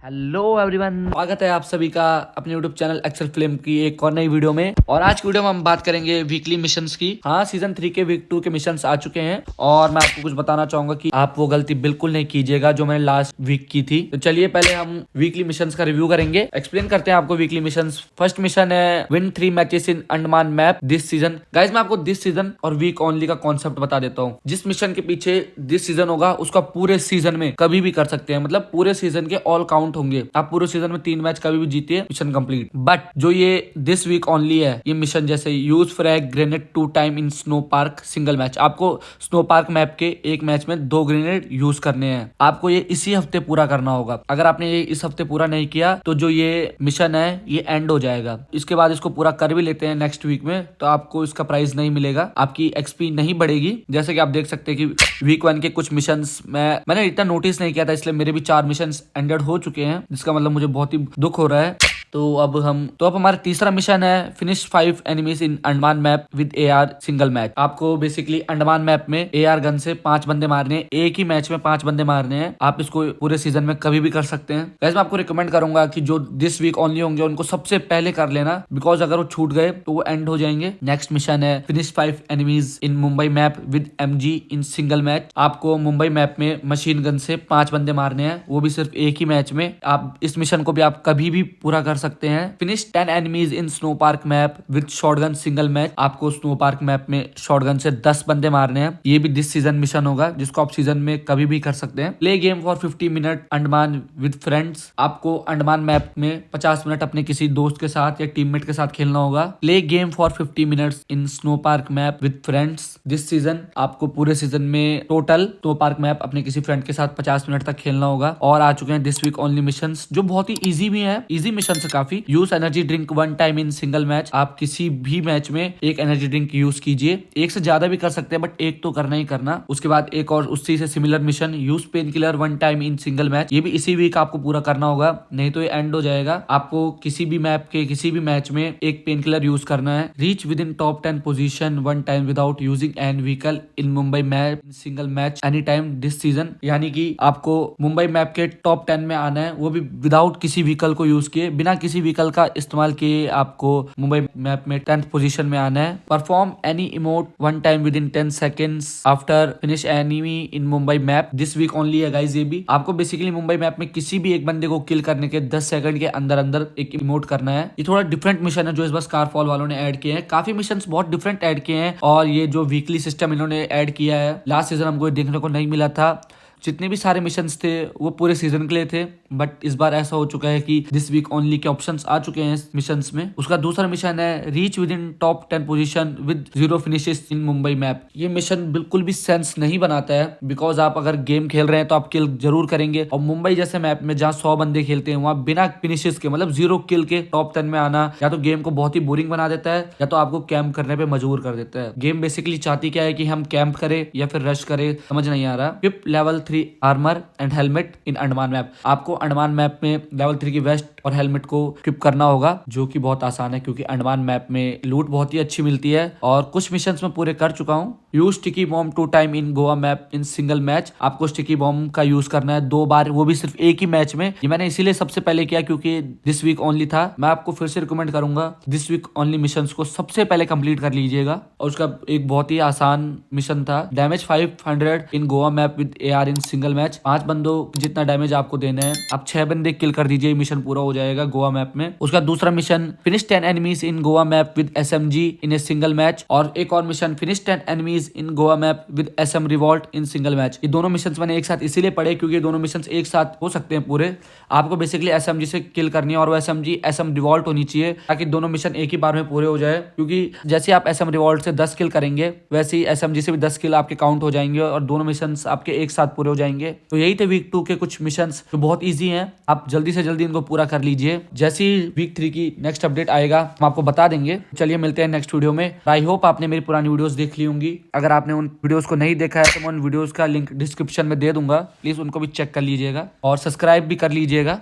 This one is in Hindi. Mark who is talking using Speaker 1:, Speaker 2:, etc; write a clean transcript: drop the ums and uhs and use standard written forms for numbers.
Speaker 1: हेलो एवरीवन, स्वागत है आप सभी का अपने यूट्यूब चैनल एक्सेल फिल्म की एक और नई वीडियो में। और आज की वीडियो में हम बात करेंगे वीकली मिशंस की। हाँ, सीजन 3 के वीक 2 के मिशंस आ चुके हैं और मैं आपको कुछ बताना चाहूंगा कि आप वो गलती बिल्कुल नहीं कीजिएगा जो मैंने लास्ट वीक की थी। तो चलिए पहले हम वीकली मिशंस का रिव्यू करेंगे, एक्सप्लेन करते हैं आपको वीकली मिशंस। फर्स्ट मिशन है win 3 matches in Andaman map this season. Guys मैं आपको दिस सीजन और वीक ओनली का कॉन्सेप्ट बता देता हूँ। जिस मिशन के पीछे दिस सीजन होगा उसका पूरे सीजन में कभी भी कर सकते हैं, मतलब पूरे सीजन के ऑल काउंट होंगे। आप पूरे सीजन में 3 मैच कभी भी जीतिए, मिशन कंप्लीट। बट जो ये दिस वीक ओनली है, ये मिशन जैसे use frag grenade 2 time in snow park single match, आपको स्नो पार्क मैप के एक मैच में 2 ग्रेनेड यूज करने हैं। आपको ये इसी हफ्ते पूरा करना होगा। अगर आपने ये इस हफ्ते पूरा नहीं किया तो जो ये मिशन है ये एंड हो जाएगा। इसके बाद इसको पूरा कर भी लेते हैं नेक्स्ट वीक में तो आपको इसका प्राइस नहीं मिलेगा, आपकी एक्सपी नहीं बढ़ेगी। जैसे कि आप देख सकते हैं कि वीक 1 के कुछ मिशंस मैंने इतना नोटिस नहीं किया था, इसलिए मेरे भी 4 मिशंस एंडेड हो चुके हैं, जिसका मतलब मुझे बहुत ही दुख हो रहा है। तो अब हमारा तीसरा मिशन है finish 5 enemies in Andaman map with AR single match. आपको बेसिकली अंडमान मैप में AR गन से 5 बंदे मारने हैं, एक ही मैच में 5 बंदे मारने हैं। आप इसको पूरे सीजन में कभी भी कर सकते हैं। वैसे मैं आपको रिकमेंड करूंगा कि जो दिस वीक ओनली होंगे उनको सबसे पहले कर लेना, बिकॉज अगर वो छूट गए तो वो एंड हो जाएंगे। नेक्स्ट मिशन है finish 5 enemies in Mumbai map with MG in single match. आपको मुंबई मैप में मशीन गन से 5 बंदे मारने हैं, वो भी सिर्फ एक ही मैच में। आप इस मिशन को भी आप कभी भी पूरा कर सकते हैं। Finish 10 enemies in snow park map with shotgun single match. आपको स्नो पार्क मैप में शॉटगन से 10 बंदे मारने हैं। ये भी दिस सीजन मिशन होगा, जिसको आप सीजन में कभी भी कर सकते हैं। Play game for 50 minute Andaman with friends. आपको अंडमान मैप में 50 मिनट अपने किसी दोस्त के साथ या टीममेट के साथ खेलना होगा। Play game for 50 minutes in snow park map with friends this season. आपको पूरे सीजन में टोटल स्नो पार्क मैप अपने किसी फ्रेंड के साथ 50 मिनट तक खेलना होगा। और आ चुके हैं दिस वीक ओनली मिशंस, जो बहुत ही इजी भी है, इजी मिशन है काफी। Use energy drink 1 time in single match. आप किसी भी मैच में एक एनर्जी ड्रिंक यूज कीजिए, एक से ज्यादा भी कर सकते हैं बट एक तो करना ही करना। उसके बाद एक और उसी से similar mission use pain killer 1 time in single match. ये भी इसी वीक आपको पूरा करना होगा, नहीं तो ये एंड हो जाएगा। आपको किसी भी मैप के किसी भी मैच में एक पेन किलर यूज करना है। Reach within top 10 position 1 time without using an vehicle in Mumbai map single match any time this season. यानी कि आपको मुंबई मैप के टॉप 10 में आना है, वो भी विदाउट किसी व्हीकल को यूज किए, बिना किसी व्हीकल का इस्तेमाल किए आपको मुंबई मैप में 10th पोजीशन में आना है। Perform any emote 1 time within 10 seconds after finish enemy in Mumbai map this week only है गाइज। ये भी आपको बेसिकली मुंबई मैप में किसी भी एक बंदे को किल करने के 10 सेकंड के अंदर अंदर एक इमोट करना है। ये थोड़ा डिफरेंट मिशन है जो इस बार स्कारफॉल वालों ने ऐड किए हैं। काफी मिशन बहुत डिफरेंट ऐड किए हैं और ये जो वीकली सिस्टम इन्होंने ऐड किया है, लास्ट सीजन हमको देखने को नहीं मिला था। जितने भी सारे मिशंस थे वो पूरे सीजन के लिए थे, बट इस बार ऐसा हो चुका है कि दिस वीक ओनली के ऑप्शंस आ चुके हैं इस मिशंस में। उसका दूसरा मिशन है reach within top 10 position with 0 finishes in Mumbai map. ये मिशन बिल्कुल भी सेंस नहीं बनाता है, बिकॉज आप अगर गेम खेल रहे हैं तो आप किल जरूर करेंगे, और मुंबई जैसे मैप में जहाँ 100 बंदे खेलते हैं वहाँ बिना फिनिशेस के, मतलब 0 किल के टॉप 10 में आना या तो गेम को बहुत ही बोरिंग बना देता है या तो आपको कैंप करने पे मजबूर कर देता है। गेम बेसिकली चाहती क्या है कि हम कैंप करें या फिर रश करें, समझ नहीं आ रहा। फिर level 3 armour and helmet in Andaman map. आपको अंडमान मैप में लेवल 3 की वेस्ट और हेलमेट को इक्विप करना होगा, जो कि बहुत आसान है क्योंकि अंडमान मैप में लूट बहुत ही अच्छी मिलती है। और कुछ मिशंस में पूरे कर चुका हूँ। Use sticky bomb 2 time in Goa map in single match. आपको स्टिकी बॉम्ब का यूज करना है 2 बार, वो भी सिर्फ एक ही मैच में। ये मैंने इसीलिए सबसे पहले किया क्योंकि दिस वीक ओनली था। मैं आपको फिर से रिकमेंड करूंगा दिस वीक ओनली मिशंस को सबसे पहले कंप्लीट कर लीजिएगा। और उसका एक बहुत ही आसान मिशन था damage 500 in Goa map with AR in single match. 5 बंदों जितना डैमेज आपको देना है, आप 6 बंदे किल कर दीजिए, मिशन पूरा हो जाएगा गोवा मैप में। उसका दूसरा mission finish 10 enemies in Goa map with SMG in a single match. और एक और mission finish 10 enemies in Goa map with SM revolt in single match. ये दोनों मिशंस मैंने एक साथ इसीलिए पढ़े क्योंकि ये दोनों मिशंस एक साथ हो सकते हैं पूरे। आपको बेसिकली SMG से किल करनी है और वो SMG SM रिवॉल्ट होनी चाहिए ताकि दोनों मिशन एक ही बार में पूरे हो जाए। क्योंकि जैसे आप SM रिवॉल्ट से 10 किल करेंगे वैसे ही SMG से भी 10 किल आपके काउंट हो जाएंगे और दोनों मिशंस आपके एक साथ पूरे हो जाएंगे। तो यही थे वीक 2 के कुछ मिशंस जो बहुत इजी हैं, आप जल्दी से जल्दी इनको पूरा कर लीजिए। जैसे ही वीक 3 की नेक्स्ट अपडेट आएगा हम आपको बता देंगे। चलिए मिलते हैं नेक्स्ट वीडियो में। आई होप आपने मेरी पुरानी वीडियोस देख ली होंगी। अगर आपने उन वीडियोस को नहीं देखा है तो मैं उन वीडियोस का लिंक डिस्क्रिप्शन में दे दूंगा, प्लीज उनको भी चेक कर लीजिएगा और सब्सक्राइब भी कर लीजिएगा।